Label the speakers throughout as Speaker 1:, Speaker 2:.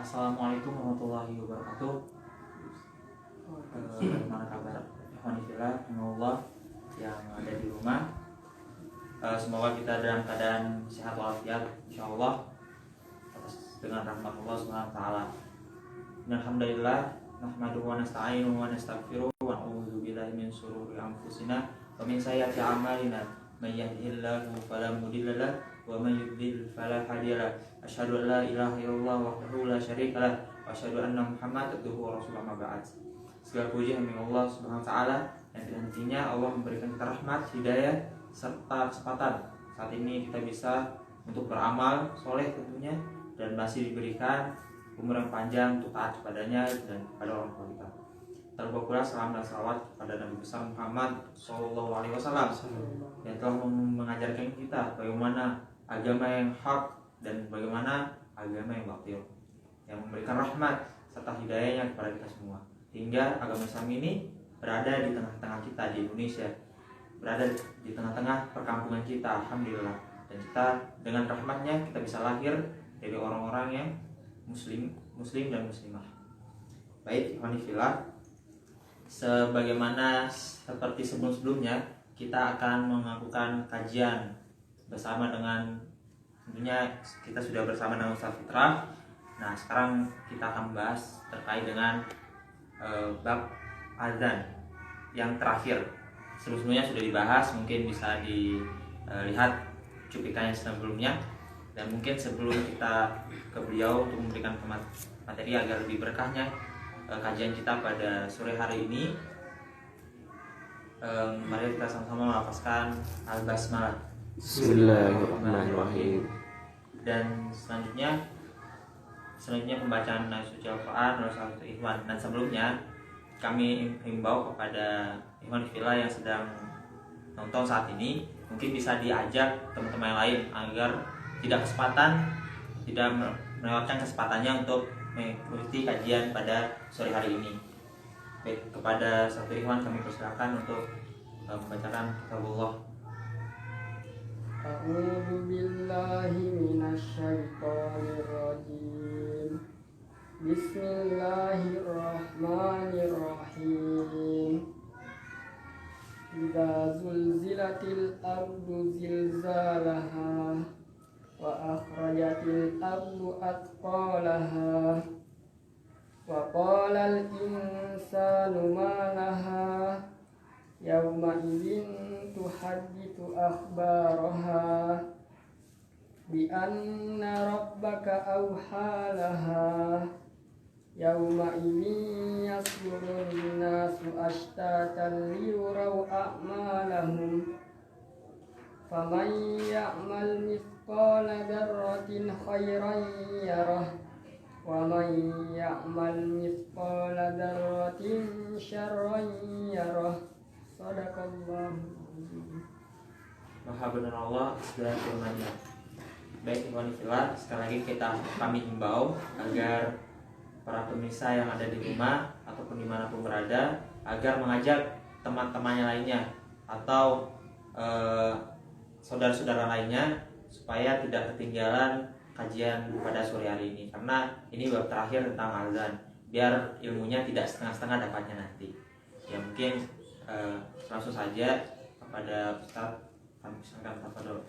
Speaker 1: Assalamualaikum warahmatullahi wabarakatuh. Bagaimana kabar Alhamdulillah Allah yang ada di rumah? Semoga kita dalam keadaan sehat walafiat insyaallah dengan rahmat Allah Subhanahu wa taala. Alhamdulillah nahmaduhu wa nasta'inuhu wa nastaghfiruh wa na'udzu billahi min shururi anfusina wa min sayyiati a'malina. May yahdihillahu fala mudilla lahu wa may yudlil fala hadiya lahu. Asyhadu an la ilaha illallah wahdahu la syarika lahu wa asyhadu anna Muhammadan abduhu wa rasuluhu amma ba'd. Segala puji hanya Allah Subhanahu wa taala yang tidak hentinya Allah memberikan kita rahmat, hidayah serta kesempatan saat ini kita bisa untuk beramal soleh tentunya dan masih diberikan umur yang panjang untuk taat kepadanya dan kepada orang tua kita. Terlebih pula salam dan salawat kepada Nabi besar Muhammad Sallallahu Alaihi Wasallam yang telah mengajarkan kita bagaimana agama yang hak dan bagaimana agama yang batil, yang memberikan rahmat serta hidayahnya kepada kita semua, hingga agama Islam ini berada di tengah-tengah kita di Indonesia, berada di tengah-tengah perkampungan kita, alhamdulillah. Dan kita dengan rahmatnya kita bisa lahir dari orang-orang yang muslim dan muslimah. Baik, alhamdulillah. Sebagaimana seperti sebelum-sebelumnya, kita akan melakukan kajian bersama dengan, tentunya kita sudah bersama dengan Ustaz Fitrah. Nah, sekarang kita akan membahas terkait dengan bab azan yang terakhir. Sebelumnya sudah dibahas, mungkin bisa dilihat cuplikannya sebelumnya. Dan mungkin sebelum kita ke beliau untuk memberikan materi agar lebih berkahnya kajian kita pada sore hari ini, mari kita sama-sama melafazkan al-basmalah.
Speaker 2: Bismillahirrahmanirrahim.
Speaker 1: Dan selanjutnya pembacaan ayat suci Al-Quran oleh salah satu ikhwan. Dan sebelumnya kami himbau kepada ikhwan fillah yang sedang nonton saat ini, mungkin bisa diajak teman-teman yang lain agar tidak melewatkan kesempatannya untuk mengikuti kajian pada sore hari ini. Baik, kepada satu ikhwan kami persilakan untuk membacakan kitabullah.
Speaker 3: A'udzu billahi minasyaitonir rajim. Bismillahirrahmanirrahim. Idza zulzilatil ardu zilzalaha wa akhrajatil ardu athqalaha wa qala al insanu ma laha yawma idzin tuhaddithu akhbaraha bi anna rabbaka awhalaha yawma idzin yasdurun nasu ashtatan liyuraw a'malahum faman ya'mal mithqala dzarratin khairan yarah wa man ya'mal mithqala dzarratin syarran yarah. Shadaqallahu.
Speaker 1: Maha benar Allah segala firman-Nya. Baik, ikhwan fillah, sekali lagi kami himbau agar para pemirsa yang ada di rumah ataupun dimanapun berada agar mengajak teman-temannya lainnya atau saudara-saudara lainnya supaya tidak ketinggalan kajian pada sore hari ini, karena ini bab terakhir tentang azan, biar ilmunya tidak setengah-setengah dapatnya nanti. Ya mungkin langsung saja kepada Ustaz, kami silakan tafadhol.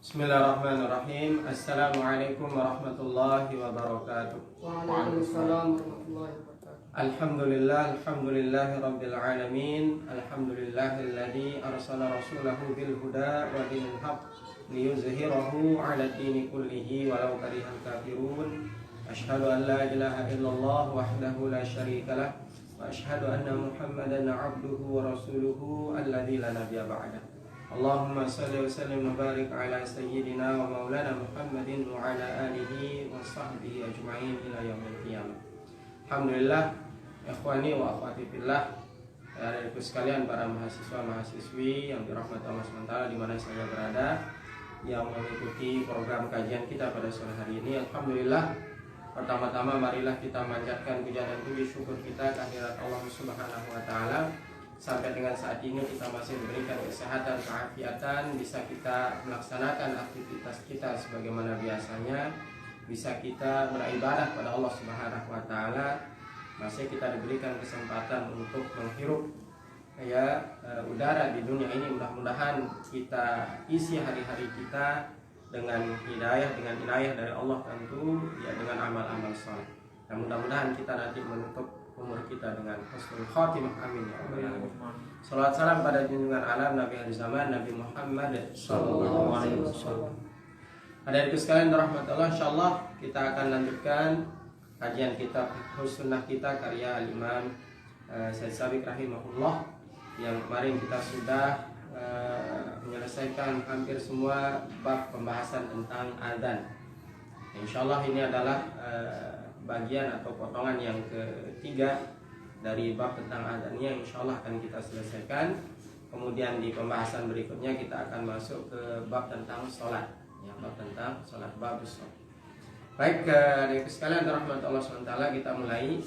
Speaker 2: Bismillahirrahmanirrahim. Assalamualaikum warahmatullahi wabarakatuh.
Speaker 3: Waalaikumsalam warahmatullahi wabarakatuh.
Speaker 2: Alhamdulillahi rabbil alamin. Alhamdulillahilladzi arsala rasulahu bil huda wa dinil haqq liyuzhirahu 'ala dini kullihi walau karihal kafirun. Asyhadu an la ilaha illallah wahdahu la syarika lah wa asyhadu anna Muhammadan 'abduhu wa rasuluhu alladzi la nabiyya ba'da. Allahumma salli wa sallim wa barik ala sayyidina wa maulana Muhammadin wa ala alihi wa sahbihi ajma'in ila yaumil qiyamah. Alhamdulillah, ikhwani wa akhwati fillah, adik-adikku sekalian, para mahasiswa-mahasiswi yang dirahmati Allah SWT di mana saya berada, yang mengikuti program kajian kita pada sore hari ini. Alhamdulillah, pertama-tama marilah kita manjatkan puja dan puji syukur kita kehadirat Allah Subhanahu wa taala. Sampai dengan saat ini kita masih diberikan kesehatan, keafiatan, bisa kita melaksanakan aktivitas kita sebagaimana biasanya. bisa kita beribadah pada Allah Subhanahu wa taala, masih kita diberikan kesempatan untuk menghirup udara di dunia ini. Mudah-mudahan kita isi hari-hari kita dengan hidayah, dengan inayah dari Allah tentu, ya dengan amal-amal saleh. Dan mudah-mudahan kita nanti menutup umur kita dengan husnul khatimah, amin ya rabbal alamin. Salawat salam pada junjungan alam Nabi akhir zaman Nabi Muhammad sallallahu alaihi wasallam. Hadirin sekalian rahmatullah, insyaallah kita akan lanjutkan kajian kitab Sunnah kita karya Imam Syekh Sabiq rahimahullah, yang kemarin kita sudah menyelesaikan hampir semua bab pembahasan tentang adzan. Insyaallah ini adalah bagian atau potongan yang ketiga dari bab tentang adzannya, insyaallah akan kita selesaikan. Kemudian di pembahasan berikutnya kita akan masuk ke bab tentang sholat, ya, bab tentang sholat, bab sholat. Baik, dari sekalian rahmat Allah SWT, kita mulai.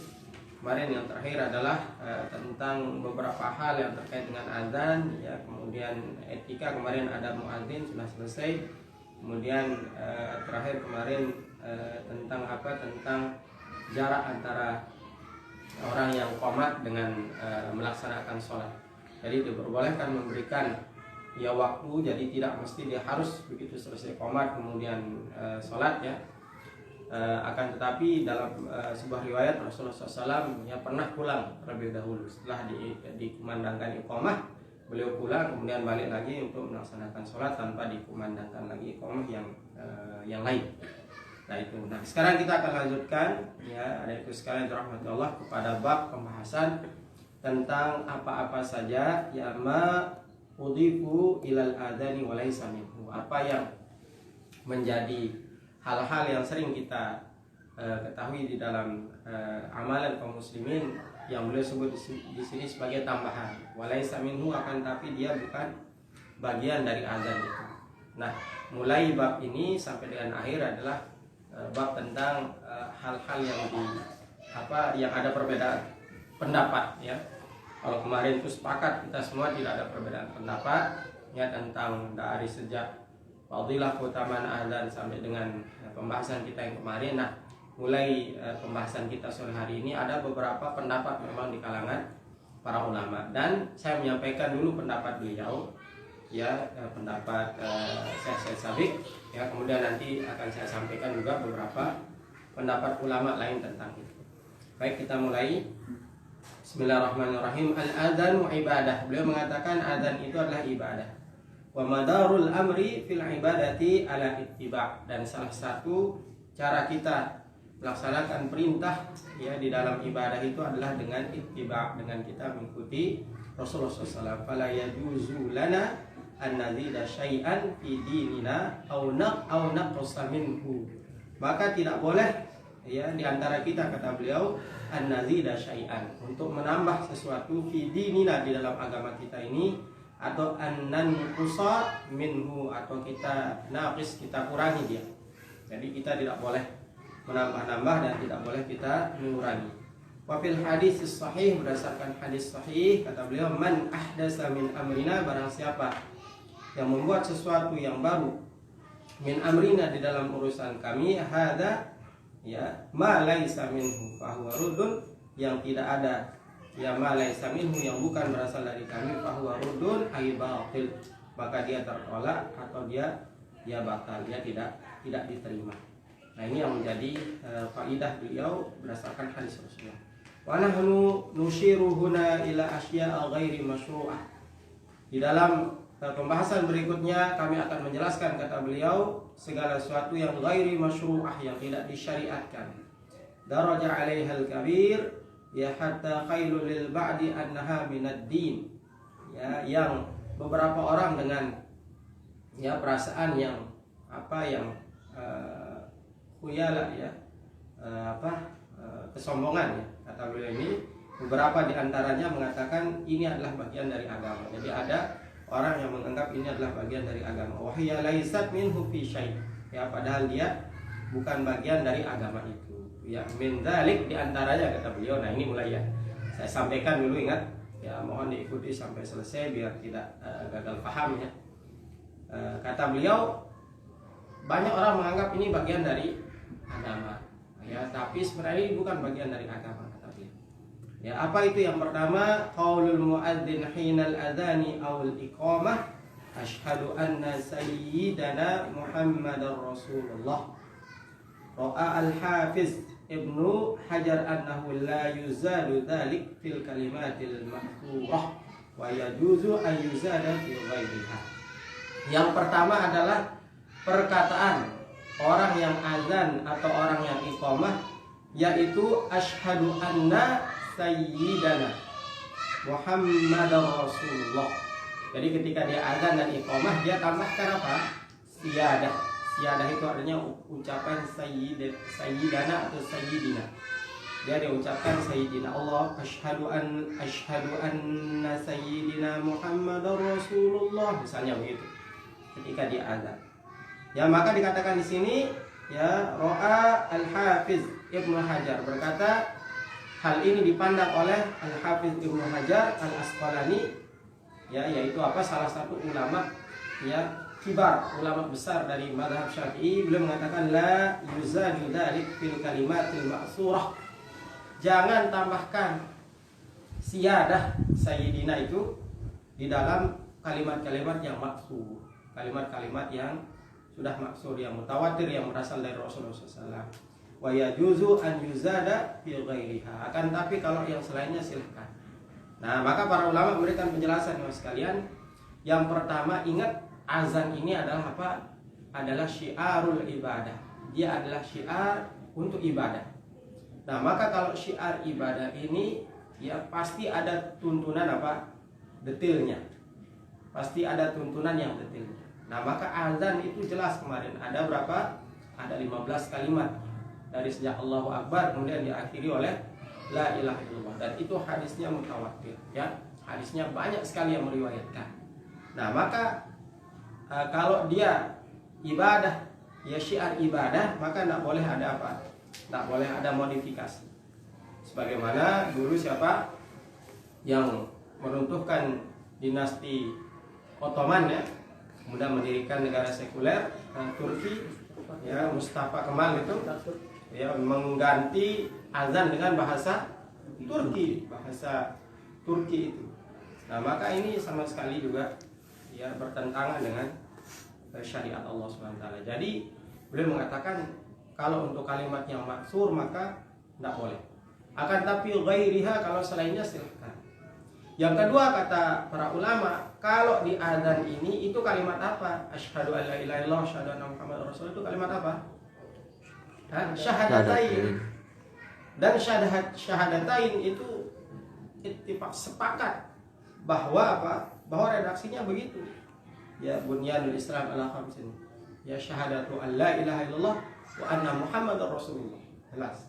Speaker 2: Kemarin yang terakhir adalah tentang beberapa hal yang terkait dengan adzan, ya, kemudian etika. Kemarin ada muadzin sudah selesai. Kemudian terakhir kemarin tentang apa? Tentang jarak antara orang yang qomat dengan melaksanakan sholat. Jadi diperbolehkan memberikan ya waktu, jadi tidak mesti dia harus begitu selesai qomat kemudian sholat, ya. Akan tetapi dalam sebuah riwayat Rasulullah SAW ya pernah pulang terlebih dahulu setelah dikumandangkan iqamah, beliau pulang kemudian balik lagi untuk melaksanakan sholat tanpa dikumandangkan lagi iqamah yang lain. Nah itu. Nah sekarang kita akan lanjutkan, ya adikku sekalian rahmatullah, kepada bab pembahasan tentang apa-apa saja ya ma udhifu ilal adani walaysa minhu, apa yang menjadi hal-hal yang sering kita ketahui di dalam amalan kaum muslimin yang beliau sebut di sini sebagai tambahan. Walaysa minhu, akan tapi dia bukan bagian dari azan itu. Nah, mulai bab ini sampai dengan akhir adalah bab tentang hal-hal yang ada perbedaan pendapat, ya. Kalau kemarin itu sepakat kita semua tidak ada perbedaan pendapat, ya, tentang dari sejak fadilah keutamaan azan sampai dengan pembahasan kita yang kemarin. Nah, mulai pembahasan kita sore hari ini ada beberapa pendapat memang di kalangan para ulama, dan saya menyampaikan dulu pendapat beliau, ya, pendapat Syekh Sabiq, ya, kemudian nanti akan saya sampaikan juga beberapa pendapat ulama lain tentang itu. Baik, kita mulai. Bismillahirrahmanirrahim. Al-adzanu ibadah. Beliau mengatakan adzan itu adalah ibadah. Wa madarul amri fil ibadati ala ittiba', dan salah satu cara kita melaksanakan perintah, ya, di dalam ibadah itu adalah dengan ittiba', dengan kita mengikuti Rasulullah SAW. Fala yajuzu lana an nazida syai'an fi dinina aw naqsa minhu. Maka tidak boleh, ya, di antara kita, kata beliau, an nazida syai'an, untuk menambah sesuatu fi dinina, di dalam agama kita ini, atau an nanqusa minhu, atau kita naqis, kita kurangi dia. Jadi kita tidak boleh menambah-nambah dan tidak boleh kita mengurangi. Wa fil hadis sahih, berdasarkan hadis sahih, kata beliau, man ahdasa min amrina, barang siapa yang membuat sesuatu yang baru, min amrina, di dalam urusan kami, hada, ya, ma laisa minhu fahuwa ruddun, yang tidak ada, ya, ma laisa minhu, yang bukan berasal dari kami, fahuwa ruddun ay batil, maka dia tertolak atau dia batal, dia tidak diterima. Nah, ini yang menjadi faidah beliau berdasarkan hadis Rasulullah. Wa nahnu nushiru huna ila asya'a ghairi masyru'ah. Di dalam pembahasan berikutnya kami akan menjelaskan, kata beliau, segala sesuatu yang ghairi masyru'ah, yang tidak disyariatkan. Daraja 'alaihal kabir, ya, hatta khailul lil ba'di annaha minad din. Ya, yang beberapa orang dengan, ya, perasaan yang khuyala, ya, kesombongan, ya, kata beliau ini, beberapa di antaranya mengatakan ini adalah bagian dari agama. Jadi ada orang yang menganggap ini adalah bagian dari agama. Wa hiya laysat minhu fi syai', ya, padahal dia bukan bagian dari agama itu. Ya, min dzalik, di antaranya, kata beliau. Nah, ini mulai, ya, saya sampaikan dulu, ingat, ya, mohon diikuti sampai selesai biar tidak gagal paham, ya. Kata beliau, banyak orang menganggap ini bagian dari agama. Ya, tapi sebenarnya ini bukan bagian dari agama kata beliau. Ya, apa itu? Yang pertama, qaulul muadzin hinal adzani awal iqamah asyhadu anna sayyidana Muhammadar Rasulullah. Ra'a al-Hafiz Ibnu Hajar annahu la yuzadu dzalik fil kalimatil mahfurah wa yajuzu an yuzada fi ghairiha. Yang pertama adalah perkataan orang yang azan atau orang yang iqamah, yaitu asyhadu anna sayyidana Muhammadar Rasulullah. Jadi ketika dia azan dan iqamah, dia tambahkan apa? Siyadah. Siyadah itu artinya ucapan sayyidana atau sayyidina. Dia diucapkan sayyidina. Allah asyhadu anna sayyidina Muhammadar Rasulullah, misalnya begitu. Ketika dia azan. Ya, maka dikatakan di sini ya Ra'a al-Hafiz Ibnu Hajar berkata, hal ini dipandang oleh Al-Hafiz Ibnu Hajar Al-Asqalani, ya, yaitu apa? Salah satu ulama ya kibar, ulama besar dari mazhab Syafi'i. Beliau mengatakan la yuzadu dzalik fil kalimatil ma'surah. Jangan tambahkan siyadah sayyidina itu di dalam kalimat-kalimat yang maksur, kalimat-kalimat yang sudah maksur, yang mutawatir, yang berasal dari Rasulullah SAW. Wa yajuzu an yuzada fi ghairiha. Akan tapi kalau yang selainnya silahkan. Nah, maka para ulama memberikan penjelasan ya sekalian. Yang pertama, ingat azan ini adalah apa? Adalah syiarul ibadah. Dia adalah syiar untuk ibadah. Nah, maka kalau syiar ibadah ini ya pasti ada tuntunan apa? Detailnya. Pasti ada tuntunan yang detailnya. Nah, maka azan itu jelas kemarin ada berapa? Ada 15 kalimat. Dari sejak Allahu Akbar kemudian diakhiri oleh la ilaha illallah, dan itu hadisnya mutawatir ya. Hadisnya banyak sekali yang meriwayatkan. Nah, maka kalau dia ibadah, ya syiar ibadah, maka tidak boleh ada apa? Tidak boleh ada modifikasi. Sebagaimana dulu siapa yang meruntuhkan dinasti Ottoman ya, kemudian mendirikan negara sekuler Turki ya, Mustafa Kemal itu ya mengganti azan dengan bahasa Turki, bahasa Turki itu. Nah, maka ini sama sekali juga ya bertentangan dengan syariat Allah SWT. Jadi beliau mengatakan kalau untuk kalimat yang maksur maka tidak boleh. Akan tapi ghairiha, kalau selainnya silahkan. Yang kedua kata para ulama, kalau di azan ini itu kalimat apa? Asyhadu an la ilaha illallah, asyhadu anna Muhammadar Rasulullah, itu kalimat apa? Syahadatain. Dan syahadatain itu ittifaq, sepakat bahwa apa? Bahwa redaksinya begitu. Ya, bunyanul Islam ala khamsin. Ya, syahadatu an la ilaha illallah wa anna Muhammadar Rasulullah. Jelas.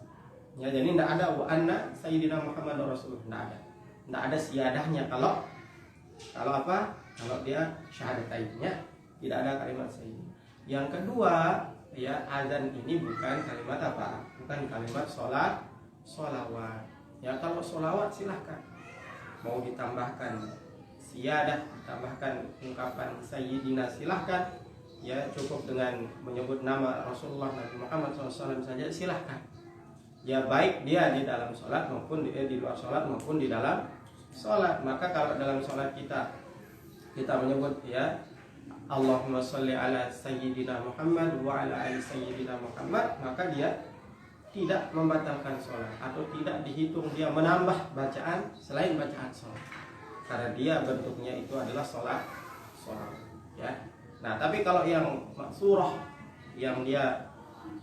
Speaker 2: Ya, jadi tidak ada wa anna sayyidina Muhammadar Rasulullah, tidak ada. Tidak ada siyadahnya kalau apa? Kalau dia syahadatainnya tidak ada kalimat sayyidina. Yang kedua, ya azan ini bukan kalimat apa? Bukan kalimat sholawat. Ya, kalau sholawat silahkan. Mau ditambahkan siyadah, ditambahkan ungkapan sayyidina silahkan. Ya, cukup dengan menyebut nama Rasulullah Nabi Muhammad SAW saja silahkan. Ya, baik dia di dalam sholat maupun di luar sholat maupun di dalam sholat. Maka kalau dalam sholat kita menyebut ya Allahumma sholli ala sayyidina Muhammad wa ala ali sayyidina Muhammad, maka dia tidak membatalkan sholat atau tidak dihitung dia menambah bacaan selain bacaan sholat, karena dia bentuknya itu adalah sholat ya. Nah, tapi kalau yang maksurah, yang dia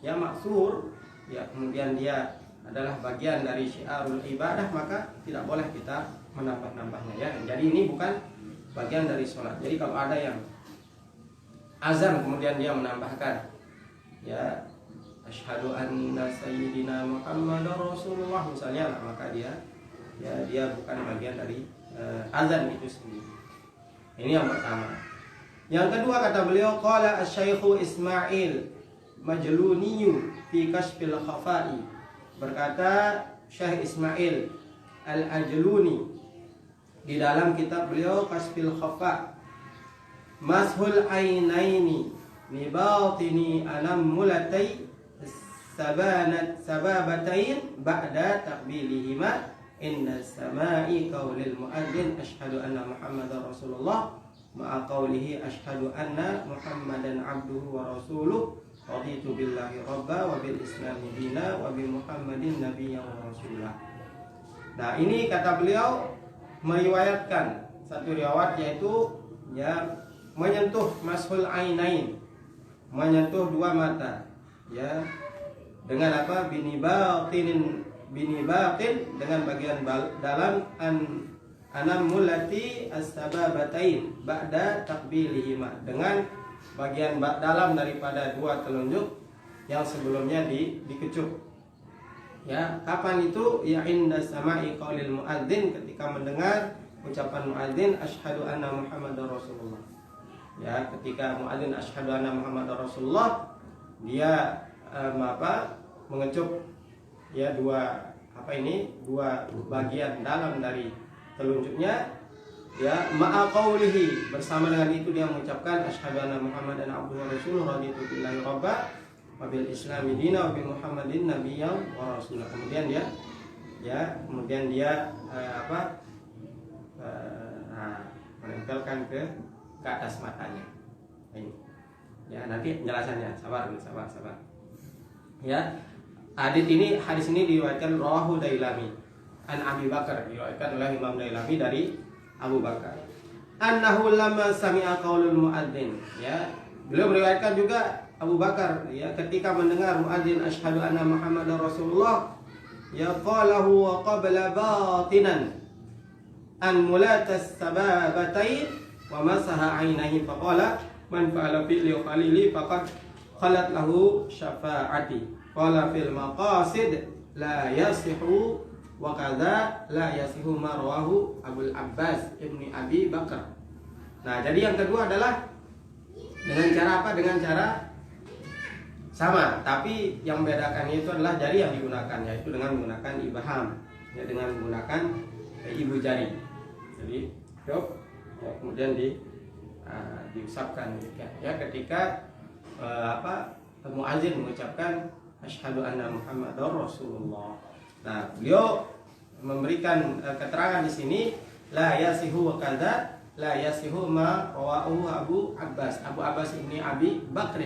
Speaker 2: ya maksur ya, kemudian dia adalah bagian dari syiarul ibadah, maka tidak boleh kita menambah-nambahnya ya. Jadi ini bukan bagian dari sholat. Jadi kalau ada yang azan kemudian dia menambahkan ya asyhadu anna sayyidina Muhammadar Rasulullah misalnya, nah, maka dia bukan bagian dari azan itu sendiri. Ini yang pertama. Yang kedua kata beliau, qala asy-syaikhu Ismail Majluniyu fi Kashfil Khafa'i. Berkata Syekh Ismail Al-Ajluni di dalam kitab beliau Kashfil Khafa', mashul ainaini li batini anam mulatai sababatain ba'da takbilihima inna samai qaulil muadzin asyhadu anna Muhammadar Rasulullah ma'a qaulihi asyhadu anna Muhammadan abduhu wa rasuluh raditu billahi rabba wa bil islami dina wa bi Muhammadin nabiyyan wa rasulah. Nah, ini kata beliau meriwayatkan satu riwayat yaitu ya menyentuh mashul ainain, menyentuh dua mata, ya dengan apa binibatin dengan bagian dalam anamulati as-sababatain ba'da takbilihima, dengan bagian dalam daripada dua telunjuk yang sebelumnya dikecup. Ya, kapan itu? Ya inda sama'i qaulil muadzin, ketika mendengar ucapan muadzin asyhadu anna Muhammadar Rasulullah. Ya, ketika muadzin asyhadu anna Muhammadar Rasulullah, dia mengecup ya dua bagian dalam dari telunjuknya, ya ma'a qaulihi, bersama dengan itu dia mengucapkan asyhadu anna Muhammadan abduhu wa rasuluhu raditu billahi rabba wa bil islami dina wa bi Muhammadin nabiyyan wa rasulah. Kemudian dia menempelkan ke atas matanya. Ini. Ya, nanti penjelasannya. Sabar. Ya. Hadis ini diriwayatkan rawahu Dailami an Abi Bakar, diriwayatkan oleh Imam Dailami dari Abu Bakar. Annahu lamma sami'a qaulul muadzin, ya. Beliau meriwayatkan juga Abu Bakar, ya, ketika mendengar muadzin asyhadu anna Muhammadar Rasulullah, ya qalahu wa qabla batinan an mulatas sababatain wa masaha ainaihi faqala man fa'ala fi'li khalili faqad khalat lahu syafa'ati. Qala fil maqasid la yasihu wa kadza la yasihu ma rawahu Abul Abbas Ibni Abi Bakar. Nah, jadi yang kedua adalah dengan cara apa? Dengan cara sama, tapi yang membedakannya itu adalah jari yang digunakan, yaitu dengan menggunakan ibham, ya, dengan menggunakan ibu jari. Jadi, kemudian diusapkan, ya, ketika muadzin mengucapkan asyhadu anna Muhammadar Rasulullah. Nah, beliau memberikan keterangan di sini la yasihu wa kadza la yasihu ma rawahu Abu Abbas Ibni Abi Bakr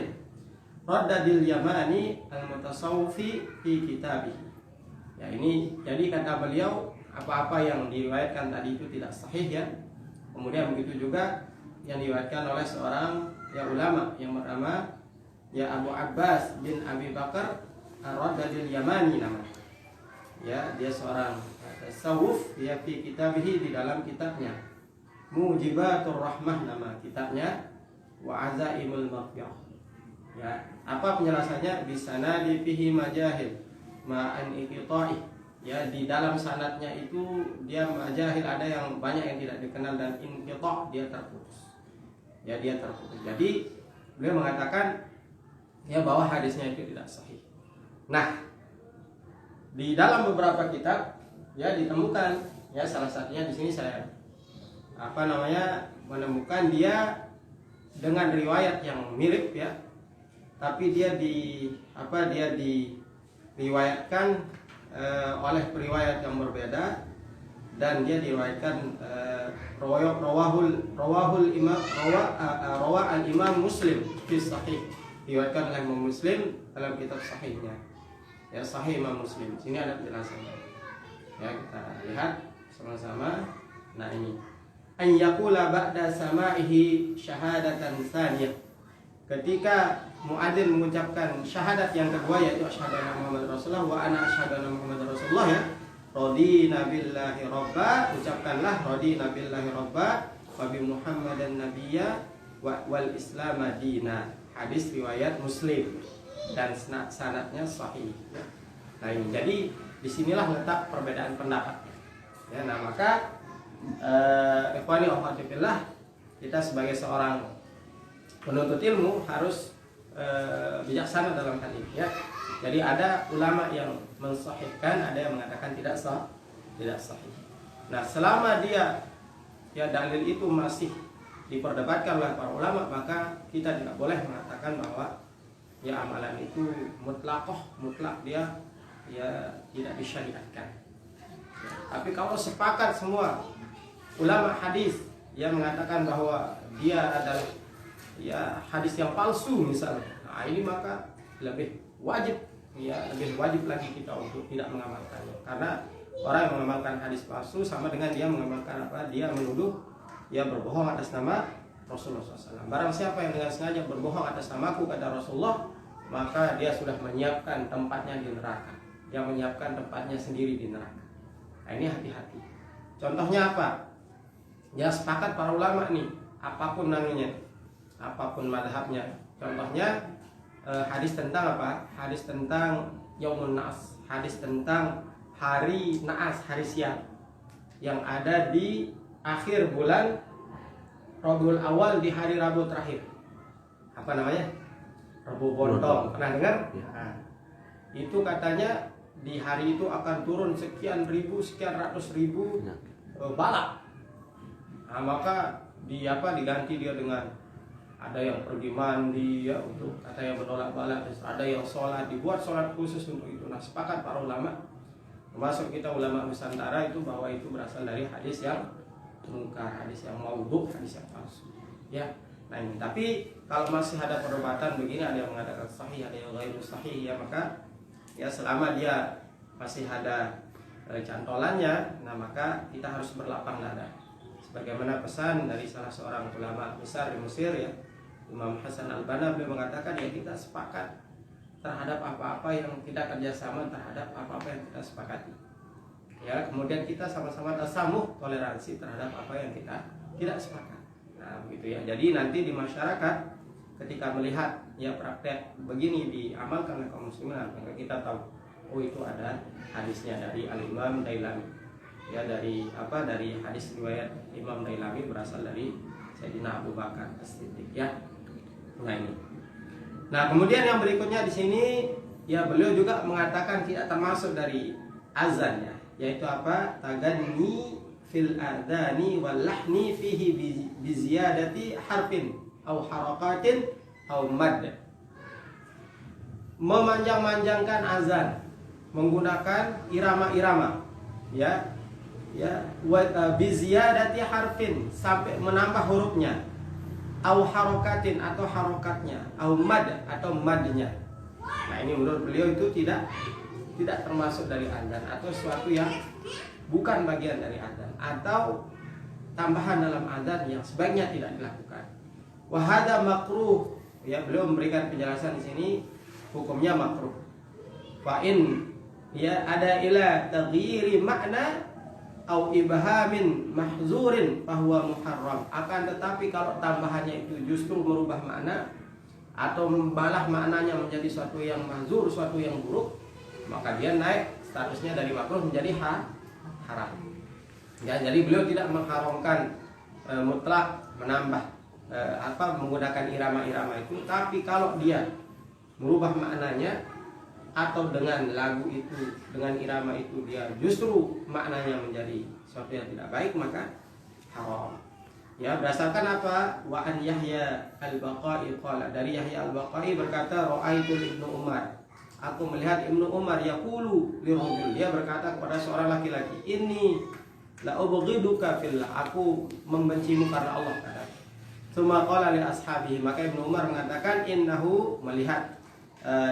Speaker 2: Raddadil Yamani al-Mutasawfi fi kitabih. Ya, ini jadi kata beliau, apa-apa yang diriwayatkan tadi itu tidak sahih, ya. Kemudian begitu juga yang diriwayatkan oleh seorang ya ulama yang bernama ya Abu Abbas bin Abi Bakar Ar-Raddadil Yamani namanya. Ya, dia seorang tasawuf, ya, fi kitabih, di dalam kitabnya Mujibatur Rahmah nama kitabnya, wa Azaimul Maghfirah. Ya, apa penjelasannya? Bisanadi fihi majahil ma'an iqta'i. Ya, di dalam sanadnya itu dia majahil, ada yang banyak yang tidak dikenal, dan inqita' dia terputus. Ya, dia terputus. Jadi beliau mengatakan ya bahwa hadisnya itu tidak sahih. Nah, di dalam beberapa kitab ya ditemukan, ya, salah satunya di sini saya menemukan dia dengan riwayat yang mirip, ya, tapi dia diriwayatkan oleh periwayat yang berbeda, dan dia diriwayatkan rawahul imam al Imam Muslim fi sahih, diriwayatkan oleh Imam Muslim dalam kitab sahihnya, ya, Sahih Imam Muslim. Sini ada penjelasannya, ya, kita lihat sama-sama. Nah, ini an yaqula ba'da sama'ihi syahadatan tsaniyah, ketika muadzin mengucapkan syahadat yang kedua, yaitu asyhadu anna Muhammadar Rasulullah wa ana asyhadu anna Muhammadar Rasulullah, ya, radina billahi rabba, ucapkanlah radina billahi rabba wa bi Muhammadan nabiyya wal islam dina. Hadis riwayat Muslim dan sanadnya sahih. Nah, ini jadi disinilah letak perbedaan pendapat. Ya, nah maka ikhwani wa akhwati fillah, kita sebagai seorang penuntut ilmu harus bijaksana dalam hal ini, ya. Jadi ada ulama yang mensahihkan, ada yang mengatakan tidak sahih. Nah, selama dia dalil itu masih diperdebatkan oleh para ulama, maka kita tidak boleh mengatakan bahwa ya amalan itu mutlak dia ya tidak disyariatkan. Ya, tapi kalau sepakat semua ulama hadis yang mengatakan bahwa dia adalah ya hadis yang palsu misalnya, nah ini maka lebih wajib lagi kita untuk tidak mengamalkannya, karena orang yang mengamalkan hadis palsu sama dengan dia mengamalkan apa? Dia menuduh ya berbohong atas nama Rasulullah SAW. Barang siapa yang dengan sengaja berbohong atas namaku, kata Rasulullah, maka dia sudah menyiapkan tempatnya di neraka. Dia menyiapkan tempatnya sendiri di neraka. Nah ini hati-hati. Contohnya apa? Ya sepakat para ulama nih, apapun namanya, apapun madhabnya. Contohnya hadis tentang apa? Hadis tentang Yaumun Naas, hadis tentang hari Naas, hari sial yang ada di akhir bulan Rabiul Awal di hari Rabu terakhir. Apa namanya? Rabu Bontong. Pernah dengar? Nah, itu katanya di hari itu akan turun sekian ratus ribu balak. Nah, maka diganti dia dengan ada yang pergi mandi ya untuk katanya menolak balak, ada yang sholat, dibuat sholat khusus untuk itu. Nah sepakat para ulama, termasuk kita ulama Nusantara itu, bahwa itu berasal dari hadis yang mungkar, hadis yang maudhu, hadis yang palsu. Ya, nah ini. Tapi kalau masih ada perdebatan begini, ada yang mengatakan sahih, ada yang ghairu sahih, ya maka ya selama dia masih ada cantolannya, nah maka kita harus berlapang dada. Sebagaimana pesan dari salah seorang ulama besar di Mesir ya, Imam Hasan Al-Banna, beliau mengatakan ya kita sepakat terhadap apa-apa yang kita kerjasama terhadap apa-apa yang kita sepakati. Ya, kemudian kita sama-sama tasamuh, toleransi terhadap apa yang kita tidak sepakat. Nah, begitu ya. Jadi nanti di masyarakat ketika melihat ya praktek begini diamalkan oleh kaum muslimin, maka kita tahu oh itu ada hadisnya dari Al-Imam Dailami. Ya dari hadis riwayat Imam Dailami berasal dari Sayyidina Abu Bakar As-Siddiq ya. Nah ini. Nah kemudian yang berikutnya di sini ya beliau juga mengatakan tidak termasuk dari azan ya, yaitu apa? Taganni fil adani wal lahni fihi bi ziyadati harfin au harakatin au mad. Memanjang-manjangkan azan menggunakan irama-irama ya bi ziyadati harfin sampai menambah hurufnya, au harokatin atau harokatnya, au mad atau madnya. Nah ini menurut beliau itu tidak termasuk dari adzan, atau sesuatu yang bukan bagian dari adzan, atau tambahan dalam adzan yang sebaiknya tidak dilakukan. Wahada makruh ya, beliau memberikan penjelasan di sini hukumnya makruh. Fa in ya ada ila taghyiri makna au ibhamin mahzurin fahuwa muharram. Akan tetapi kalau tambahannya itu justru merubah makna atau membalah maknanya menjadi suatu yang mahzur, suatu yang buruk, maka dia naik statusnya dari makruh menjadi haram. Ya, jadi beliau tidak mengharamkan mutlak menambah menggunakan irama-irama itu, tapi kalau dia merubah maknanya atau dengan lagu itu, dengan irama itu dia justru maknanya menjadi sesuatu yang tidak baik, maka haram. Ya, berdasarkan apa? Wa an Yahya Al-Baqai qala, dari Yahya Al-Baqai berkata, ra'aitu Ibnu Umar, aku melihat Ibnu Umar yaqulu lirajul, dia berkata kepada seorang laki-laki, inni la ubghiduka fillah, aku membencimu karena Allah, kata. Tsumma qala li ashabihi, maka Ibnu Umar mengatakan, innahu, melihat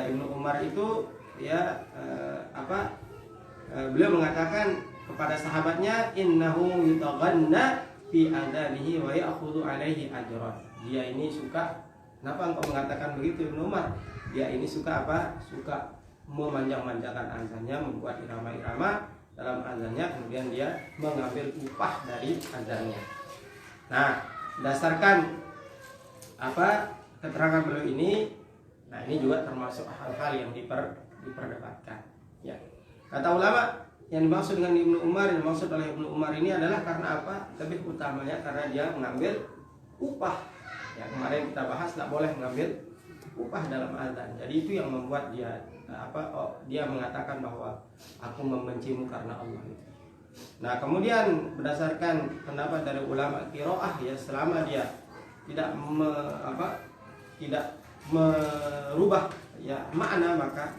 Speaker 2: Ibnu Umar itu beliau mengatakan kepada sahabatnya, innahu yutaghanna fi adanihi wa ya'khudhu alaihi ajran. Dia ini suka, kenapa engkau mengatakan begitu Ibnu Umar? Dia ini suka apa? Suka memanjang-manjangkan azannya, membuat irama-irama dalam azannya, kemudian dia mengambil upah dari azannya. Nah, berdasarkan keterangan beliau ini, nah ini juga termasuk hal-hal yang diperdebatkan. Ya. Kata ulama, yang dimaksud dengan Ibnu Umar, yang dimaksud oleh Ibnu Umar ini adalah karena apa? Lebih utamanya karena dia mengambil upah. Ya, kemarin kita bahas tidak boleh mengambil upah dalam azan. Jadi itu yang membuat dia dia mengatakan bahwa aku membencimu karena Allah. Nah, kemudian berdasarkan pendapat dari ulama qiraah ya, selama dia tidak merubah ya makna, maka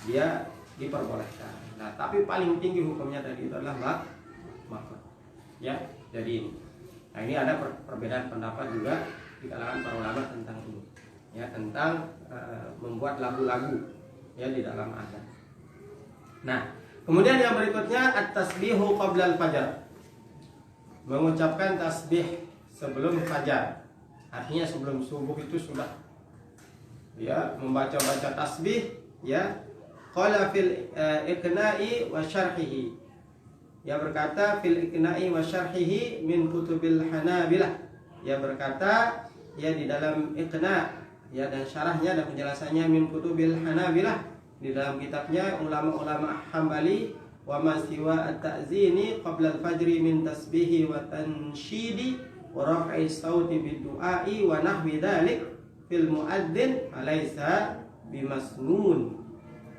Speaker 2: dia diperbolehkan. Nah, tapi paling tinggi hukumnya tadi itu adalah makruh. Ya, jadi ini. Nah, ini ada perbedaan pendapat juga di kalangan para ulama tentang ini. Ya, tentang membuat lagu-lagu ya di dalam azan. Nah, kemudian yang berikutnya at-tasbihu qabla al-fajr. Mengucapkan tasbih sebelum fajar. Artinya sebelum subuh itu sudah ya membaca-baca tasbih ya. Qala fil iqna'i wa syarhihi. Ya berkata fil iqna'i wa syarhihi min kutubil Hanabilah. Ya berkata ya di dalam iqna' ya dan syarahnya dan penjelasannya min kutubil Hanabilah, di dalam kitabnya ulama-ulama Hambali, wa ma siwa at-ta'zini qabla al-fajri min tasbihi wa tanshidi wa raf'i sauti bid-du'ai wa nahwi dzalik fil muadzin alaysa bimasnun.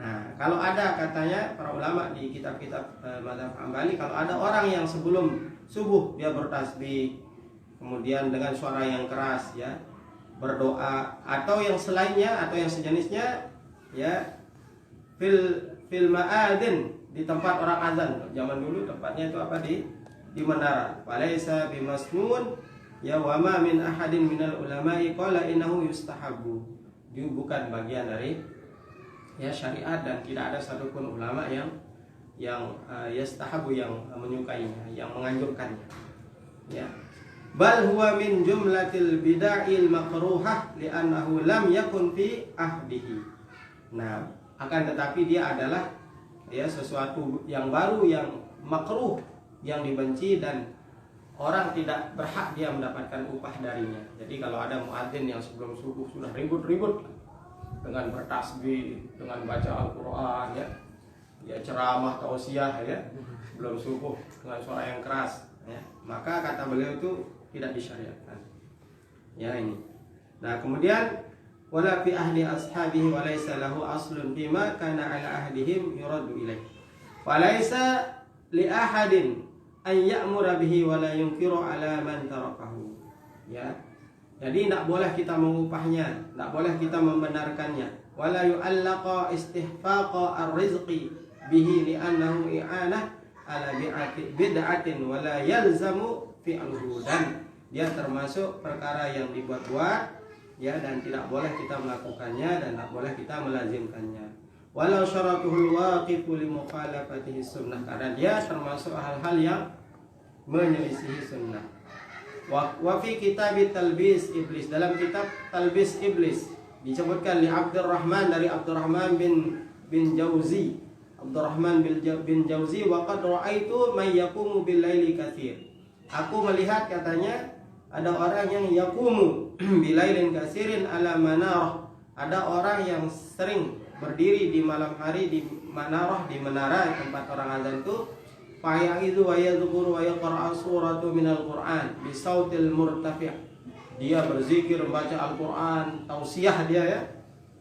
Speaker 2: Nah, kalau ada katanya para ulama di kitab-kitab mazhab Hambali, kalau ada orang yang sebelum subuh dia bertasbih, kemudian dengan suara yang keras ya, berdoa atau yang selainnya atau yang sejenisnya ya, fil ma'adin, di tempat orang azan. Zaman dulu tempatnya itu apa, di menara. Falaisa bimasnun ya, wa ma min ahadin minal ulama'i qala innahu yustahabu. Dia bukan bagian dari ya syariat, dan tidak ada satupun ulama yang yastahabu, yang menyukainya, yang menganjurkannya. Ya. Bal huwa min jumlatil bid'il makruhah li'annahu lam yakun fi ahdihi. Nah, akan tetapi dia adalah ya sesuatu yang baru, yang makruh, yang dibenci, dan orang tidak berhak dia mendapatkan upah darinya. Jadi kalau ada muadzin yang sebelum subuh sudah ribut-ribut dengan bertasbih, dengan baca Al-Quran ya ceramah tausiah ya sebelum subuh dengan suara yang keras ya, maka kata beliau itu tidak disyariatkan ya ini. Nah, kemudian wala fi ahli ashabihi wa laysa lahu aslun bima kana ala ahdihim yuraddu ilaih wa laysa li ahadin an ya'mura bihi wa la yunkiru ala man tarakahu ya. Jadi tidak boleh kita mengupahnya, tidak boleh kita membenarkannya. Wala yu'allaqa istihfaqa ar-rizqi bihi li'annahu i'anah ala bid'atin wala yalzamu fi'luhu. Dan dia termasuk perkara yang dibuat-buat ya, dan tidak boleh kita melakukannya dan tidak boleh kita melazimkannya. Walau syaratuhul waqifu li mukhalafatihi sunnah, karena dia termasuk hal-hal yang menyelisihi sunnah. Wa fi kitab Talbis Iblis, dalam kitab Talbis Iblis disebutkan li Abdurrahman, dari Abdurrahman bin Jauzi, Abdurrahman bin Jauzi, wa qad ra'aitu man yaqumu bil laili katsir. Aku melihat katanya ada orang yang yaqumu bil lailin katsirin ala manarah. Ada orang yang sering berdiri di malam hari di manarah, di menara tempat orang azan itu. Faya'idu wa yadhkuru wa yaqra'u suratu minal Qur'an bi sautil murtafi'. Dia berzikir, membaca Al-Qur'an, tausiah dia ya,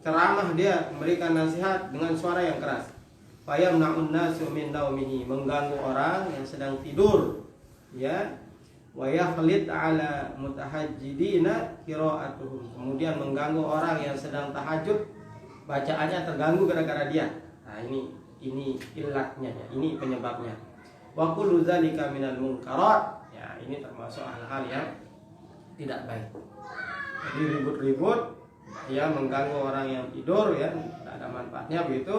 Speaker 2: ceramah dia, memberikan nasihat dengan suara yang keras. Fayamna'un nasu min naumihi, mengganggu orang yang sedang tidur ya. Wa yakhlid 'ala mutahajjidina qira'atuhum, kemudian mengganggu orang yang sedang tahajud, bacaannya terganggu gara-gara dia. Nah, ini illatnya ya, ini penyebabnya. Wa kullu dzalika minal munkarat. Ya, ini termasuk hal-hal yang tidak baik. Jadi ribut-ribut ya, mengganggu orang yang tidur ya, tidak ada manfaatnya begitu.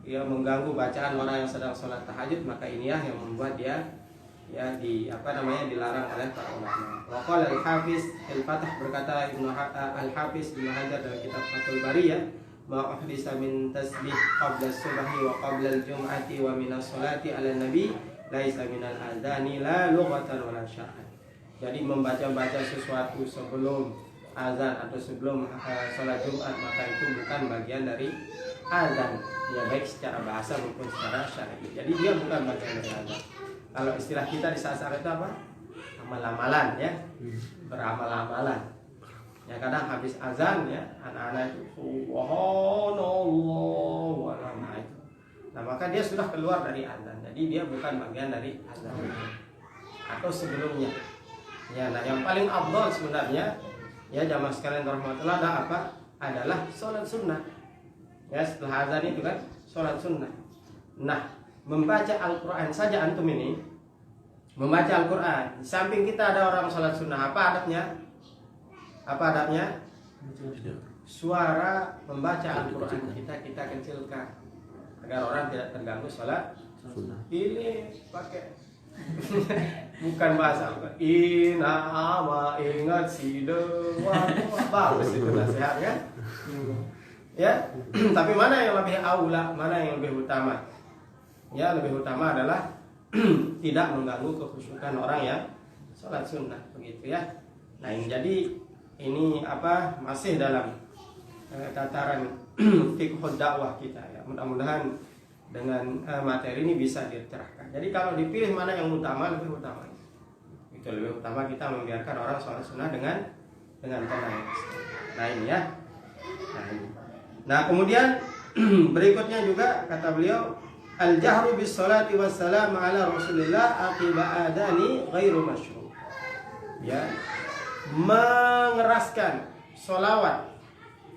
Speaker 2: Ya, mengganggu bacaan orang yang sedang sholat tahajud, maka inilah yang membuat dia ya dilarang oleh para ulama. Wa qala al-Hafiz al-Fath, berkata al-Hafiz Ibnu Hajar dalam kitab Fathul Bari ya, ma uhdisa min tasbih qabla subhi wa qabla al-jum'ati wa min as-salati 'ala nabi laisa minal adzani la lughatan wala syar'an. Jadi membaca-baca sesuatu sebelum azan atau sebelum salat Jumat, maka itu bukan bagian dari azan ya, baik secara bahasa maupun secara syar'i. Jadi dia bukan bagian dari azan. Kalau istilah kita di saat-saat itu apa? Amal-amalan ya, beramal-amalan. Ya, kadang habis azan ya, anak-anak itu subhanallah walhamdulillah itu. Nah, maka dia sudah keluar dari azan. Jadi dia bukan bagian dari azan atau sebelumnya. Ya, nah yang paling afdal sebenarnya ya jamaah sekalian rahmatullah adalah apa? Adalah sholat sunnah. Ya, setelah azan itu kan sholat sunnah. Nah, membaca Al-Quran saja antum ini, membaca Al-Quran, di samping kita ada orang sholat sunnah, apa adabnya? Apa adabnya? Suara membaca Al-Quran kita kecilkan agar orang tidak terganggu sholat sunnah. Ini pakai bukan bahasa Al-Quran. Inama ingat si dewa, bagus itu nasihat kan? Ya, tapi mana yang lebih aula, mana yang lebih utama? Ya, lebih utama adalah tidak mengganggu kekhusyukan orang yang sholat sunnah, begitu ya. Nah, ini apa masih dalam tataran fiqh dakwah kita ya. Mudah-mudahan dengan materi ini bisa diterahkan. Jadi kalau dipilih mana yang utama, lebih utama. Itu lebih utama kita membiarkan orang sholat sunnah dengan tenang. Nah ini ya. Nah kemudian berikutnya juga kata beliau al-jahru bis salati wassalam ala Rasulillah aqiba adani ghairu masyru'. Ya, mengeraskan sholawat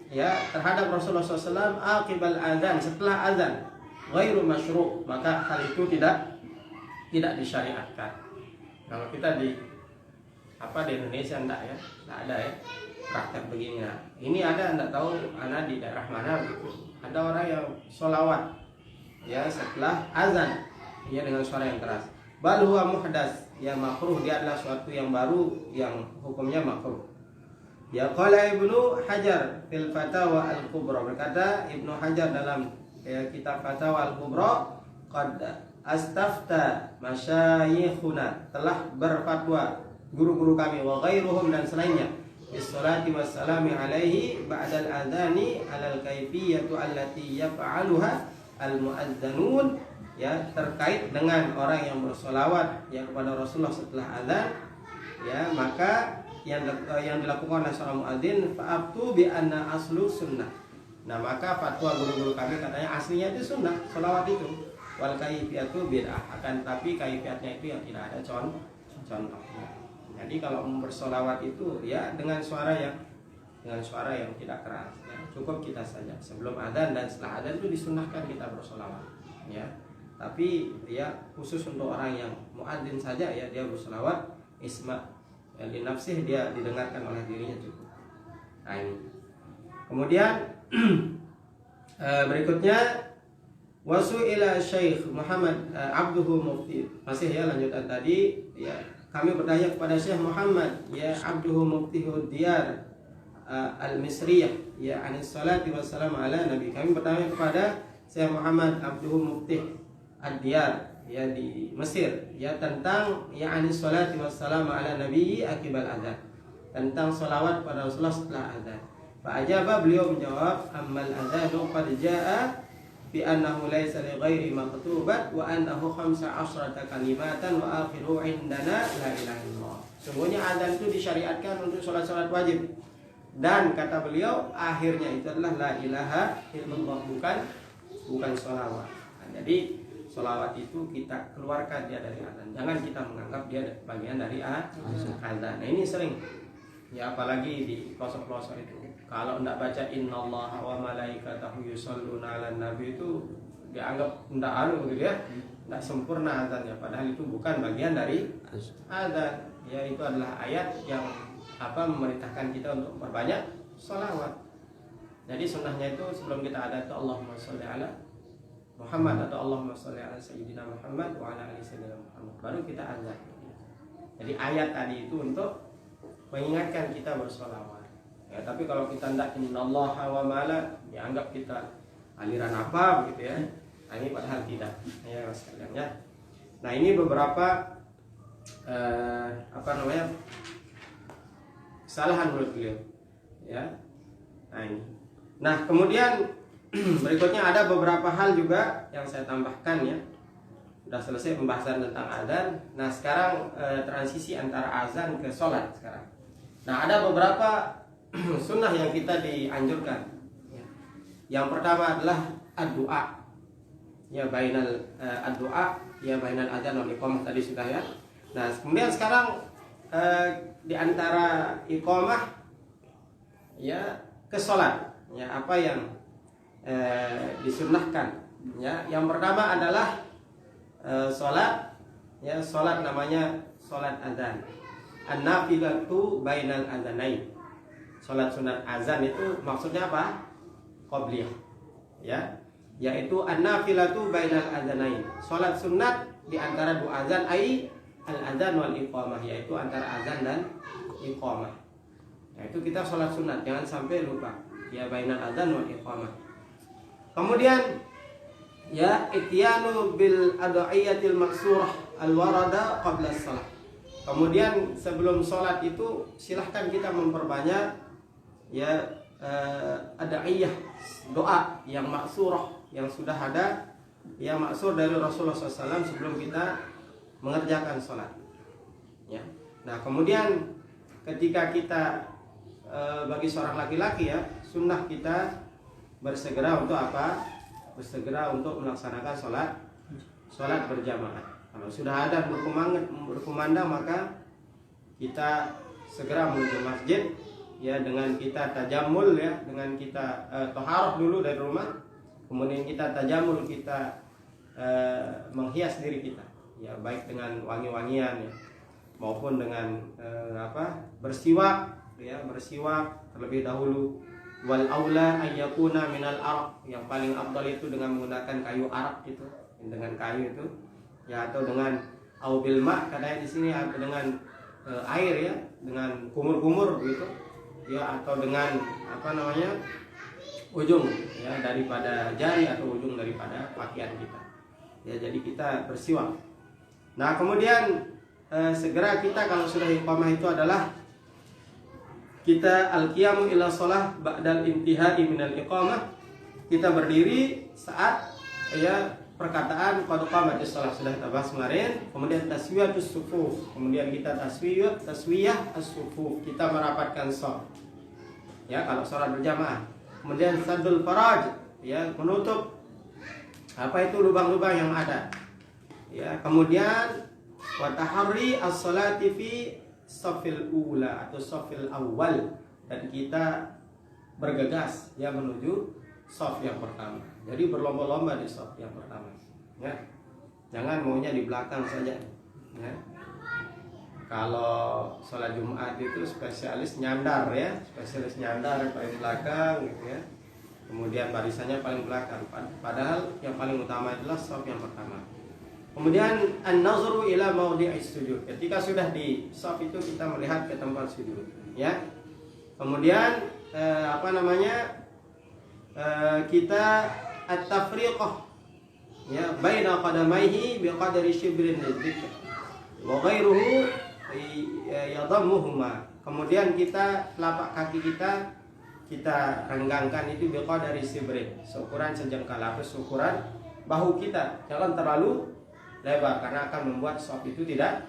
Speaker 2: ya terhadap Rasulullah SAW aqibal adzan, setelah azan ghairu masyru', maka hal itu tidak disyariatkan. Kalau kita di Indonesia enggak ada ya praktek begini. Nah, ini ada enggak tahu anak di daerah mana gitu. Ada orang yang sholawat ya setelah azan ya dengan suara yang keras. Bal huwa muhdas, ya makruh, dia adalah suatu yang baru yang hukumnya makruh. Ya qala Ibnu Hajar fil Fatawa Al-Kubra, berkata Ibnu Hajar dalam kitab Fatawa Al-Kubra, qad astafta masyayikhuna, telah berfatwa guru-guru kami wa ghairuhum dan selainnya bis-salati was-salami alaihi ba'dal adzani alal kaifiyatu allati yaf'aluha al-muadzanun, ya terkait dengan orang yang bersolawat ya kepada Rasulullah setelah azan ya, maka yang dilakukan oleh seorang muadzin fa'abtu bi anna aslu sunnah. Nah maka fatwa guru-guru kami katanya aslinya itu sunnah solawat itu, wal kaifiyatu bid'ah, akan tapi kaifiatnya itu yang tidak ada contohnya. Jadi kalau bersolawat itu ya dengan suara yang tidak keras ya. Cukup kita saja sebelum adzan dan setelah adzan itu disunahkan kita bersolawat ya. Tapi ya khusus untuk orang yang muadzin saja ya, dia bersolawat isma ya, li nafsih, dia didengarkan oleh dirinya cukup. Nah ini. Kemudian berikutnya wasu ila Syekh Muhammad Abduhu Mufti, masih ya lanjutan tadi ya. Kami bertanya kepada Syekh Muhammad ya Abduhu Muftihud Diyar Al-Misriyah ya anis salati wassalam ala Nabi. Kami bertanya kepada Syekh Muhammad Abduhu Muftih Ad-Diyar ya di Mesir ya tentang ya anis salati wassalam ala Nabi akibal adzan, tentang salawat pada Rasulullah setelah adzan. Fa ajaba, beliau menjawab, ammal adzanu qad jaa bi annahu laysa li ghairi maktubat wa annahu 15 kalimatan wa akhiru indana la ilaha illallah. Sungguhnya azan itu disyariatkan untuk salat-salat wajib, dan kata beliau akhirnya itu adalah la ilaha illallah, bukan sholawat. Nah, jadi sholawat itu kita keluarkan dia dari azan, jangan kita menganggap dia bagian dari azan. Nah ini sering ya, apalagi di pelosok-pelosok itu, kalau tidak baca innallaha wa malaikatahu yusholluna 'alan nabi itu dianggap tidak gitu ya, tidak sempurna azannya, padahal itu bukan bagian dari azan ya. Itu adalah ayat yang memerintahkan kita untuk memperbanyak sholawat. Jadi sunnahnya itu sebelum kita ada itu Allahumma sholli ala Muhammad atau Allahumma sholli ala sayyidina Muhammad wa ala ali sayyidina Muhammad, baru kita azan. Jadi ayat tadi itu untuk mengingatkan kita bersolawat ya. Tapi kalau kita hendak innallaha wa mala, dianggap kita aliran apa begitu ya. Nah, ini padahal tidak ya sekalian ya. Nah ini beberapa kesalahan menurut beliau ya. Nah ini. Nah kemudian berikutnya ada beberapa hal juga yang saya tambahkan ya. Sudah selesai pembahasan tentang azan. Nah sekarang transisi antara azan ke sholat sekarang. Nah ada beberapa sunnah yang kita dianjurkan ya. Yang pertama adalah ad-du'a ya, bainal ad-du'a ya bainal azan wal iqamah, tadi sudah ya. Nah kemudian sekarang di antara iqamah ya ke sholat ya, apa yang disunnahkan. Ya, yang pertama adalah sholat, ya sholat namanya sholat azan. An-nafilatu bainal azanain. Sholat sunat azan itu maksudnya apa? Qobliyah, ya, yaitu an-nafilatu bainal azanain. Sholat sunat di antara dua azan, ai al-azan wal iqamah, yaitu antara azan dan iqamah. Nah, itu kita sholat sunat, jangan sampai lupa. Ya, bainal azan wal iqamah. Kemudian ya ityanu bil ad'iyatil maksurah al-warada qabla shalah. Kemudian sebelum sholat itu silahkan kita memperbanyak ya ad'iyah, doa yang maksurah, yang sudah ada, yang maksur dari Rasulullah SAW sebelum kita mengerjakan sholat. Ya. Nah, kemudian ketika kita bagi seorang laki-laki ya, sunnah kita bersegera untuk apa? Bersegera untuk melaksanakan sholat berjamaah. Kalau sudah ada berkumandang maka kita segera menuju masjid ya, dengan kita tajamul ya, dengan kita toharoh dulu dari rumah, kemudian kita tajamul, kita menghias diri kita ya, baik dengan wangi-wangian ya, maupun dengan bersiwak ya, bersiwak terlebih dahulu. Wal aula ayyakuna minal araq, yang paling afdal itu dengan menggunakan kayu arak itu, dengan kayu itu ya, atau dengan au bil ma, katanya di sini atau dengan air ya, dengan kumur-kumur begitu ya, atau dengan ujung ya daripada jari atau ujung daripada pakaian kita ya, jadi kita bersiwak. Nah, kemudian segera kita kalau sudah iqamah itu adalah kita al-qiyamu ila shalah ba'dal intihai minal iqamah. Kita berdiri saat ya perkataan qad qamatis shalah, sudah kita bahas kemarin. Kemudian taswiyatus sufuf, kemudian kita taswiyah as-sufuf, kita merapatkan shaf. Ya, kalau salat berjamaah. Kemudian saddul faraj, ya, menutup apa itu lubang-lubang yang ada. Ya, kemudian wa taharri as-salati fi safil ula atau safil awal, dan kita bergegas ya menuju saf yang pertama. Jadi berlomba-lomba di saf yang pertama ya. Jangan maunya di belakang saja ya. Kalau sholat Jumat itu spesialis nyandar ya, spesialis nyandar paling belakang gitu ya. Kemudian barisannya paling belakang, padahal yang paling utama adalah saf yang pertama. Kemudian an-nazru ila mawdi'is sujud. Ketika sudah di shaf itu kita melihat ke tempat sujud, ya. Kemudian kita at-tafriqah ya baina qadamaihi biqadri shibrin lidzikr wa ghairuhu yadammuhuma. Kemudian kita telapak kaki kita renggangkan itu biqadri shibrin, seukuran sejengkal, atau seukuran bahu kita. Jangan terlalu lebar karena akan membuat shaf itu tidak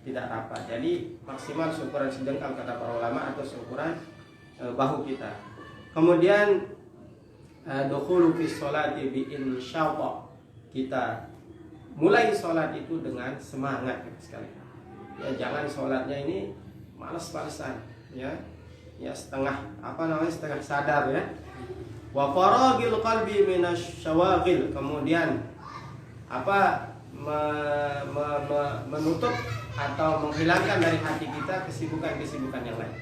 Speaker 2: rapat. Jadi maksimal seukuran sejengkal kata para ulama, atau seukuran bahu kita. Kemudian dukhulu fi sholati bi insyaallah, kita mulai sholat itu dengan semangat sekali. Ya, jangan sholatnya ini malas-malasan ya. Ya setengah setengah sadar ya. Wa faragil qalbi minasyawaghil, kemudian menutup atau menghilangkan dari hati kita kesibukan-kesibukan yang lain.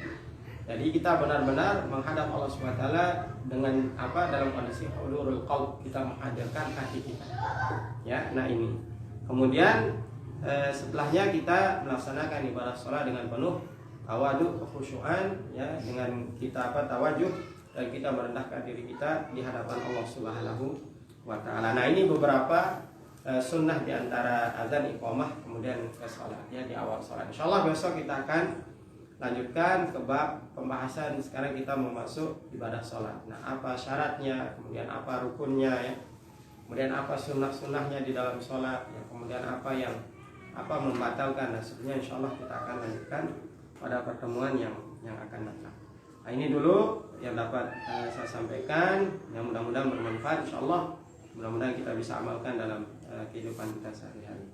Speaker 2: Jadi kita benar-benar menghadap Allah SWT dengan dalam kondisi hudurul qalb, kita menghadirkan hati kita. Ya, nah ini. Kemudian setelahnya kita melaksanakan ibadah sholat dengan penuh tawadhu, kekhusyuan ya, dengan kita tawajuh, dan kita merendahkan diri kita di hadapan Allah Subhanahu wa taala. Nah, ini beberapa sunnah di antara azan, iqamah, kemudian ke sholat ya, di awal sholat. Insyaallah besok kita akan lanjutkan ke bab pembahasan. Sekarang kita mau masuk ibadah sholat. Nah, apa syaratnya, kemudian apa rukunnya ya, kemudian apa sunnah-sunnahnya di dalam sholat ya, kemudian apa yang membatalkan. Nah, sebenarnya insyaallah kita akan lanjutkan pada pertemuan yang akan datang. Nah, ini dulu yang dapat saya sampaikan, yang mudah-mudahan bermanfaat insyaallah. Mudah-mudahan kita bisa amalkan dalam kehidupan kita sehari-hari.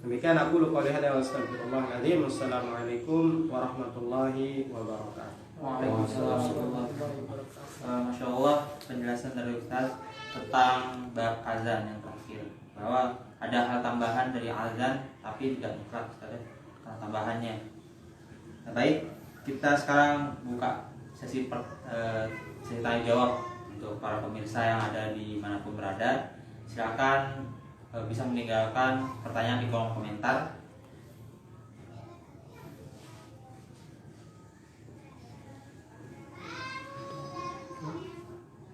Speaker 2: Demikian aku qouli hadza wa astaghfirullahaladzim. Wassalamualaikum warahmatullahi wabarakatuh.
Speaker 1: Waalaikumsalam warahmatullahi wabarakatuh. Masya Allah penjelasan dari Ustaz. tentang bab azan yang terakhir, bahwa ada hal tambahan dari azan tapi tidak mutlak, ada hal tambahannya. Nah, baik, kita sekarang buka sesi tanya jawab untuk para pemirsa yang ada di manapun berada. Silakan bisa meninggalkan pertanyaan di kolom komentar.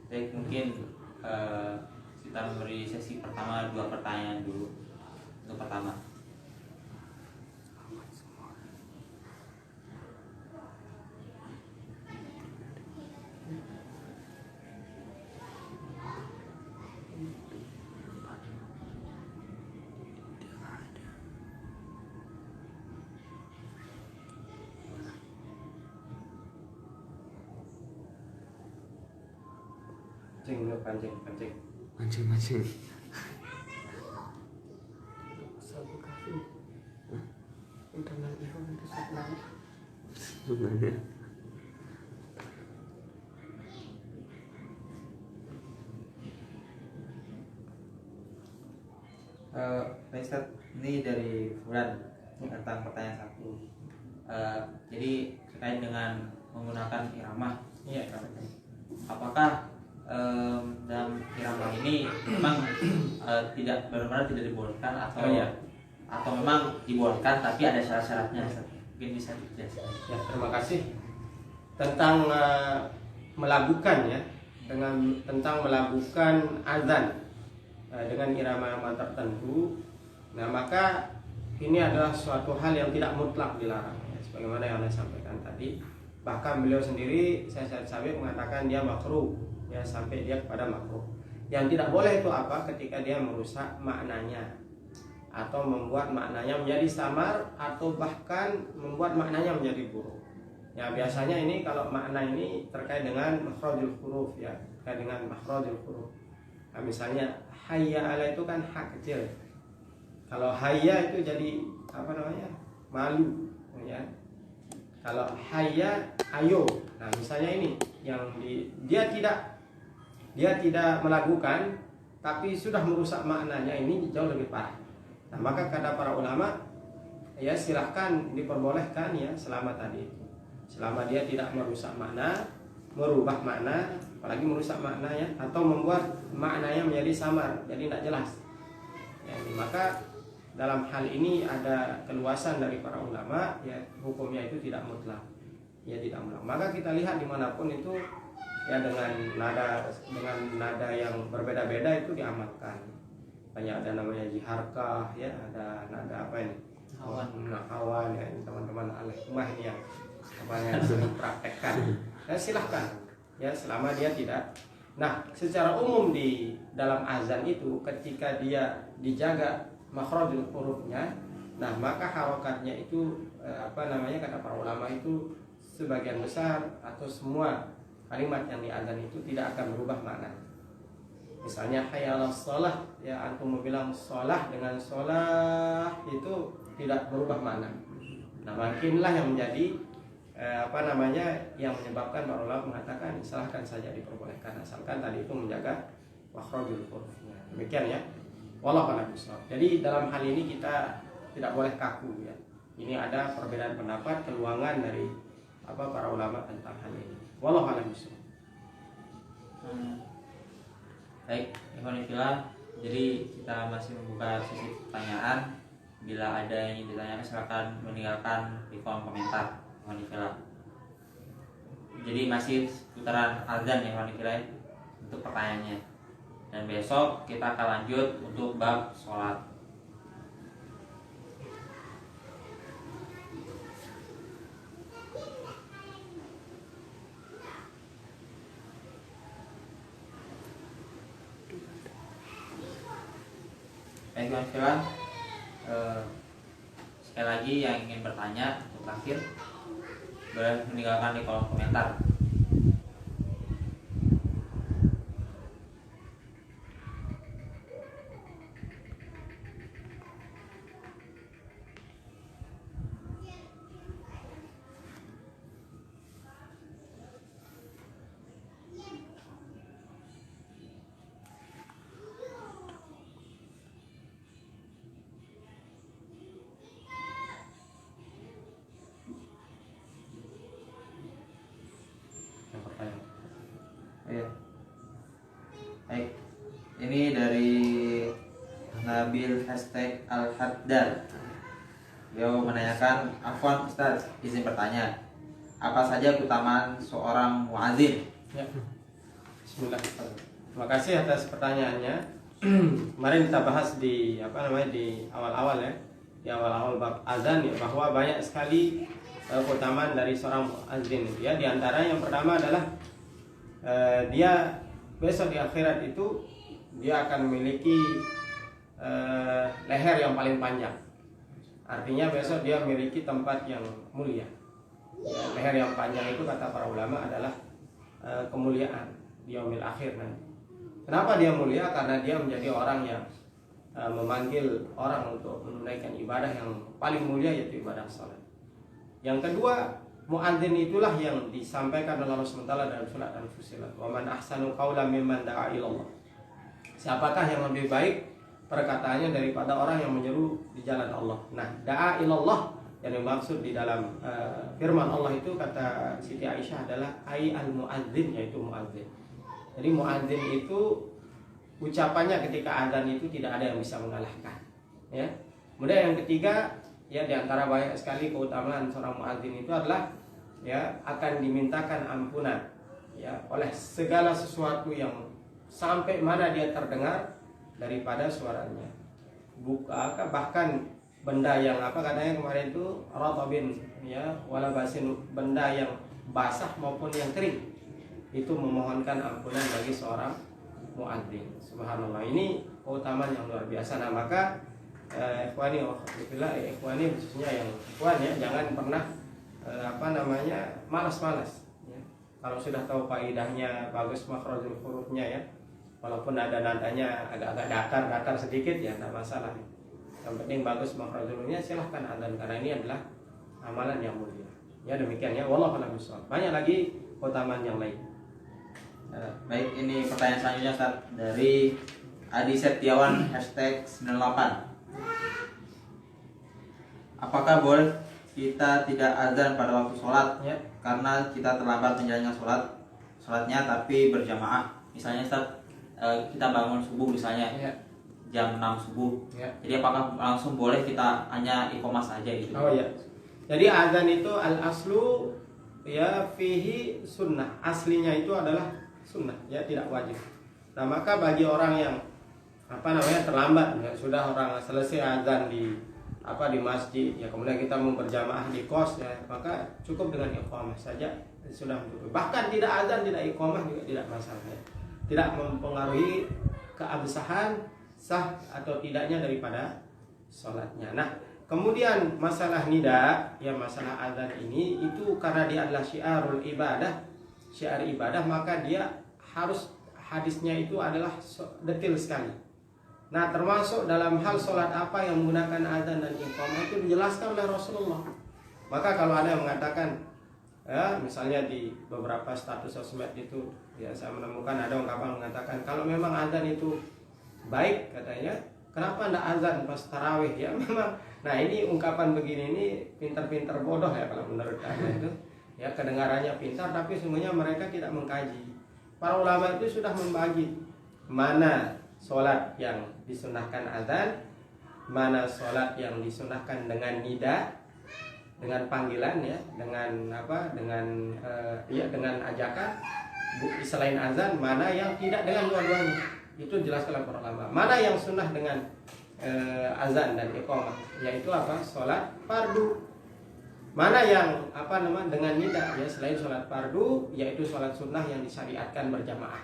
Speaker 1: Baik, mungkin kita memberi sesi pertama 2 pertanyaan dulu. Untuk pertama,
Speaker 2: pancing.
Speaker 4: Mancing.
Speaker 3: Sabu kafi. Internal ihwan itu sebenarnya.
Speaker 4: Sebenarnya
Speaker 1: Pak Ustadz, ini dari Fulan tentang pertanyaan 1. Jadi terkait dengan menggunakan iramah,
Speaker 2: Iya.
Speaker 1: apakah dalam iramah ini memang tidak benar-benar tidak dibolehkan atau atau memang dibolehkan tapi ada syarat-syaratnya? Mungkin bisa dijelaskan.
Speaker 2: Ya, terima kasih. Tentang melakukan ya, tentang melakukan azan dengan irama tertentu. Nah, maka ini adalah suatu hal yang tidak mutlak dilarang ya, sebagaimana yang Anda sampaikan tadi. Bahkan beliau sendiri, saya Sabit mengatakan dia makruh ya, sampai dia kepada makruh. Yang tidak boleh itu apa? Ketika dia merusak maknanya atau membuat maknanya menjadi samar atau bahkan membuat maknanya menjadi buruk. Ya, biasanya ini kalau makna ini terkait dengan makhrajul huruf ya, terkait dengan makhrajul huruf. Nah, misalnya hayya ala itu kan hak kecil. Kalau hayya itu jadi apa namanya? Malu ya. Kalau hayya ayo. Nah, misalnya ini yang dia tidak melakukan tapi sudah merusak maknanya, ini jauh lebih parah. Nah, maka kata para ulama ya silahkan diperbolehkan ya selama tadi itu. Selama dia tidak merusak makna, merubah makna, apalagi merusak maknanya atau membuat maknanya menjadi samar, jadi tidak jelas. Ya, maka dalam hal ini ada keluasan dari para ulama ya, hukumnya itu tidak mutlak. Ya, tidak mutlak. Maka kita lihat dimanapun itu ya dengan nada yang berbeda-beda itu diamalkan. Banyak ada namanya jiharkah ya, ada nada apa ini? Hawan ya, teman-teman al-hikmah ini yang yang sering praktekkan. Ya, silahkan ya selama dia tidak. Nah, secara umum di dalam azan itu ketika dia dijaga makhrajul hurufnya, nah maka harokatnya itu kata para ulama itu sebagian besar atau semua kalimat yang di azan itu tidak akan berubah makna. Misalnya hayya 'alas shalah ya, antum bilang shalah dengan shalah itu tidak berubah makna. Nah, makinlah yang menjadi yang menyebabkan para ulama mengatakan silahkan saja diperbolehkan asalkan tadi itu menjaga makhrajul hurufnya. Demikian ya. Wallahu a'lam bishawab. Jadi dalam hal ini kita tidak boleh kaku ya. Ini ada perbedaan pendapat, keluangan dari para ulama tentang hal ini. Wallahu a'lam bishawab.
Speaker 1: Baik, ikhwan fillah. Jadi kita masih membuka sesi pertanyaan. Bila ada yang ingin ditanyakan silakan meninggalkan di kolom komentar. Jadi masih putaran azan ya wanita untuk pertanyaannya. Dan besok kita akan lanjut untuk bab sholat. Baik kawan-kawan, sekali lagi yang ingin bertanya untuk terakhir boleh meninggalkan di kolom komentar. mengambil hashtag Al-Haddad. Beliau menanyakan, afwan Ustaz, izin bertanya, apa saja keutamaan seorang muadzin?
Speaker 2: Ya. Bismillah. Terima kasih atas pertanyaannya. Kemarin kita bahas di di awal-awal ya, di awal-awal bab azan ya, bahwa banyak sekali keutamaan dari seorang muadzin. Ya, di antara yang pertama adalah dia besok di akhirat itu dia akan memiliki leher yang paling panjang. Artinya besok dia memiliki tempat yang mulia. Ya, leher yang panjang itu kata para ulama adalah kemuliaan di yaumil akhir nanti. Kenapa dia mulia? Karena dia menjadi orang yang memanggil orang untuk menunaikan ibadah yang paling mulia, yaitu ibadah salat. Yang kedua, muadzin itulah yang disampaikan oleh Allah SWT dalam surat Al-Fussilat. Wa man ahsanu qawlan mimman da'a ilallah. Siapakah yang lebih baik perkataannya daripada orang yang menyeru di jalan Allah? Nah, da'a ilallah yang dimaksud di dalam firman Allah itu, kata Siti Aisyah, adalah ai al-muadzin, yaitu muadzin. Jadi muadzin itu ucapannya ketika azan itu tidak ada yang bisa mengalahkan. Ya. Kemudian yang ketiga, ya di antara banyak sekali keutamaan seorang muadzin itu adalah ya akan dimintakan ampunan ya oleh segala sesuatu yang sampai mana dia terdengar daripada suaranya. Bahkan benda yang katanya kemarin itu ratabin ya wala basin, benda yang basah maupun yang kering, itu memohonkan ampunan bagi seorang muadzin. Subhanallah, ini keutamaan yang luar biasa. Nah, maka ikhwani khususnya yang ikhwan ya, jangan pernah malas-malas ya. Kalau sudah tahu faedahnya, bagus makhrajul hurufnya ya, walaupun ada nadanya agak-agak datar sedikit ya, tidak masalah. Yang penting bagus makhrajul hurufnya, silahkan adzan, karena ini adalah amalan yang mulia. Ya demikian ya, wallahu a'lam bishawab. Banyak lagi keutamaan yang lain.
Speaker 1: Baik, ini pertanyaan selanjutnya Ustaz, dari Adi Setiawan #98. Apakah boleh kita tidak azan pada waktu sholat
Speaker 2: Ya.
Speaker 1: karena kita terlambat menjalankan sholatnya tapi berjamaah? Misalnya Ustaz, kita bangun subuh misalnya
Speaker 2: Ya.
Speaker 1: jam 6 subuh.
Speaker 2: Ya.
Speaker 1: Jadi apakah langsung boleh kita hanya iqomah saja gitu?
Speaker 2: Oh ya. Jadi azan itu al aslu ya fihi sunnah. Aslinya itu adalah sunnah, ya tidak wajib. Nah, maka bagi orang yang terlambat ya, sudah orang selesai azan di masjid ya, kemudian kita mau berjamaah di kos ya, maka cukup dengan iqamah saja sudah cukup. Bahkan tidak azan, tidak iqamah juga tidak masalah ya. Tidak mempengaruhi keabsahan sah atau tidaknya daripada sholatnya. Nah, kemudian masalah nida ya, masalah azan ini itu karena dia adalah syiarul ibadah, syiar ibadah, maka dia harus hadisnya itu adalah detail sekali. Nah, termasuk dalam hal sholat apa yang menggunakan azan dan iqamah itu dijelaskan oleh Rasulullah. Maka kalau ada yang mengatakan ya, misalnya di beberapa status sosmed itu ya, saya menemukan ada ungkapan mengatakan kalau memang azan itu baik katanya, kenapa tidak azan pas tarawih ya? Memang, nah ini ungkapan begini ini pintar-pintar bodoh ya kalau menurut saya itu. Ya, kedengarannya pintar tapi semuanya mereka tidak mengkaji. Para ulama itu sudah membagi mana sholat yang disunahkan azan, mana sholat yang disunahkan dengan nida, dengan panggilan ya, dengan dengan ajakan selain azan, mana yang tidak dengan dua-duanya. Itu jelaskan para ulama. Mana yang sunnah dengan azan dan iqamah, yaitu sholat fardu. Mana yang dengan nida ya, selain sholat fardu, yaitu sholat sunnah yang disyariatkan berjamaah.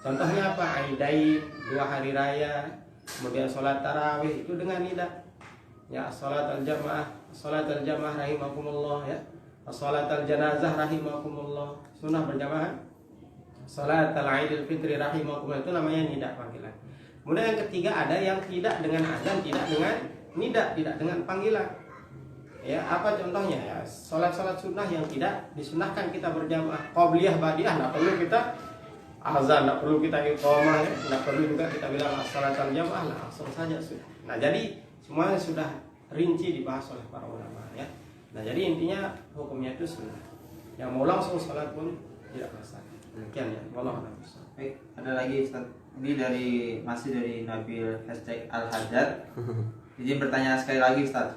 Speaker 2: Contohnya apa? Aidain, 2 hari raya, kemudian sholat tarawih itu dengan nida. Ya, sholat al-jamaah rahimakumullah ya. Sholat al-janazah rahimakumullah, sunnah berjamaah. Sholat al-Aidil Fitri rahimakumullah, itu namanya nida panggilan. Kemudian yang ketiga ada yang tidak dengan azan, tidak dengan nida, tidak dengan panggilan. Ya, apa contohnya ya? Sholat-sholat sunnah yang tidak disunahkan kita berjamaah, qobliyah badiah, tidak perlu kita azan, tidak perlu kita iqamah ya, tidak perlu juga kita bilang as-salatul jamaah, langsung saja sudah. Nah, jadi semuanya sudah rinci dibahas oleh para ulama ya. Nah, jadi intinya hukumnya itu sunnah. Yang mau langsung sholat pun tidak masalah. Demikian ya. Wallahu a'lam.
Speaker 1: Baik, ada lagi Ustaz Ini masih dari Nabil #Al-Haddad. Izin bertanya sekali lagi Ustaz.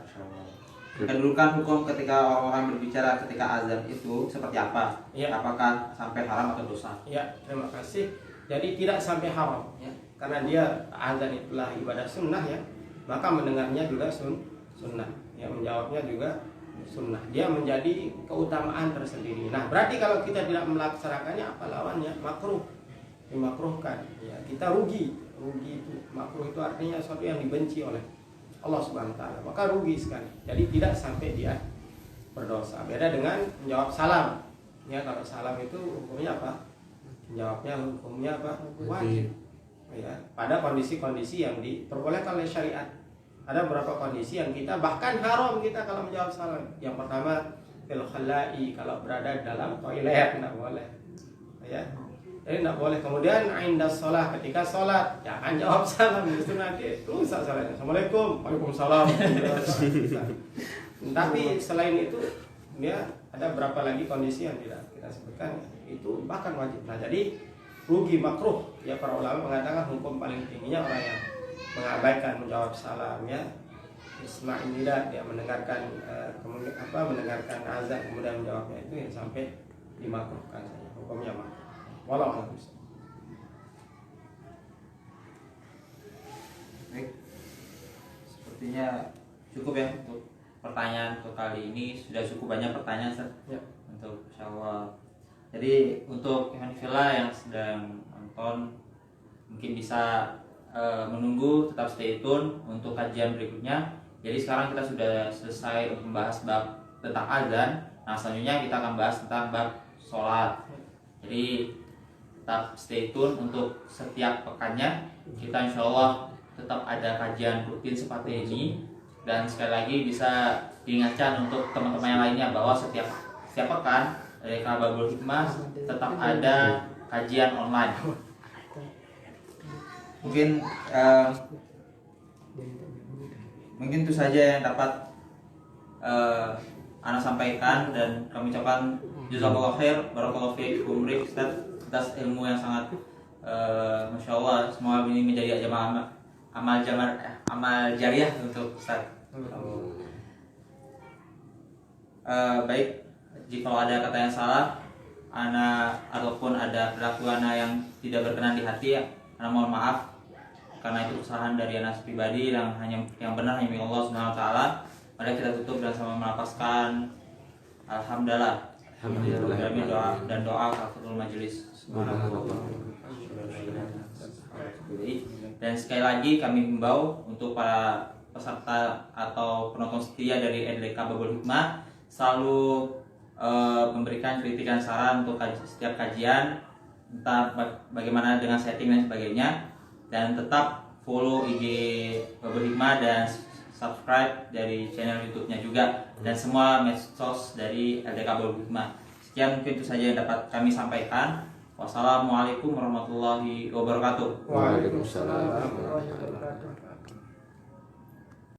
Speaker 1: Kedudukan hukum ketika orang-orang berbicara ketika azan itu seperti apa?
Speaker 2: Ya.
Speaker 1: Apakah sampai haram atau dosa?
Speaker 2: Ya, terima kasih. Jadi tidak sampai haram ya. Karena dia azan itulah ibadah sunnah ya. Maka mendengarnya juga sunnah. Ya, menjawabnya juga sunnah. Dia menjadi keutamaan tersendiri. Nah, berarti kalau kita tidak melaksanakannya apa lawannya? Makruh. Dimakruhkan. Ya, kita rugi. Rugi itu makruh itu artinya sesuatu yang dibenci oleh Allah Subhanahu wa taala. Maka rugi sekali. Jadi tidak sampai dia berdosa. Beda dengan menjawab salam. Ya, kalau salam itu hukumnya apa? Menjawabnya hukumnya apa? Wajib. Ya, pada kondisi-kondisi yang diperbolehkan oleh syariat. Ada beberapa kondisi yang kita bahkan haram kita kalau menjawab salam. Yang pertama fil khala'i, kalau berada dalam toilet tidak boleh. Ya. Jadi tidak boleh. Kemudian indas sholat, ketika sholat jangan jawab salam, justru nanti rusak salatnya. Assalamualaikum, waalaikumsalam. Tapi selain itu, ya ada berapa lagi kondisi yang tidak kita sebutkan, itu bahkan wajib. Nah, jadi rugi makruh. Ya, para ulama mengatakan hukum paling tingginya orang yang mengabaikan menjawab salam ya. Isma'il nida, dia mendengarkan mendengarkan azan kemudian menjawabnya, itu yang sampai dimakruhkan saja. Hukumnya makruh. Walau
Speaker 1: Baik. Sepertinya cukup ya untuk pertanyaan untuk kali ini. Sudah cukup banyak pertanyaan Ustaz.
Speaker 2: ya.
Speaker 1: Untuk insyaallah. Jadi untuk Ikhwan Fillah yang sedang nonton mungkin bisa menunggu, tetap stay tune untuk kajian berikutnya. Jadi sekarang kita sudah selesai untuk membahas bab tentang azan. Nah, selanjutnya kita akan bahas tentang bab sholat. Jadi tetap stay tune untuk setiap pekannya. Kita insya Allah tetap ada kajian rutin seperti ini. Dan sekali lagi bisa diingatkan untuk teman-teman yang lainnya bahwa setiap pekan dari Babul Hikmah tetap ada kajian online. Mungkin itu saja yang dapat Ana sampaikan, dan kami ucapkan jazakallahu khair, barakallahu fiikum Ustaz atas ilmu yang sangat masya Allah. Semoga ini menjadi amal jariah untuk Ustaz. Baik, jika ada kata yang salah Ana ataupun ada perilaku Ana yang tidak berkenan di hati, Ana mohon maaf, karena itu kesalahan dari Ana pribadi. Yang benar hanya milik Allah Subhanahu wa taala. Mari kita tutup dan sama melafazkan alhamdulillah. Doa kafatul majelis. Dan sekali lagi kami himbau untuk para peserta atau penonton setia dari LDK Babul Hikmah selalu memberikan kritik dan saran untuk setiap kajian, entah bagaimana dengan setting dan sebagainya, dan tetap follow IG Babul Hikmah dan subscribe dari channel YouTube-nya juga, dan semua medsos dari LDK Babul Hikmah. Sekian mungkin itu saja yang dapat kami sampaikan. Wassalamualaikum warahmatullahi wabarakatuh.
Speaker 2: Waalaikumsalam warahmatullahi wabarakatuh.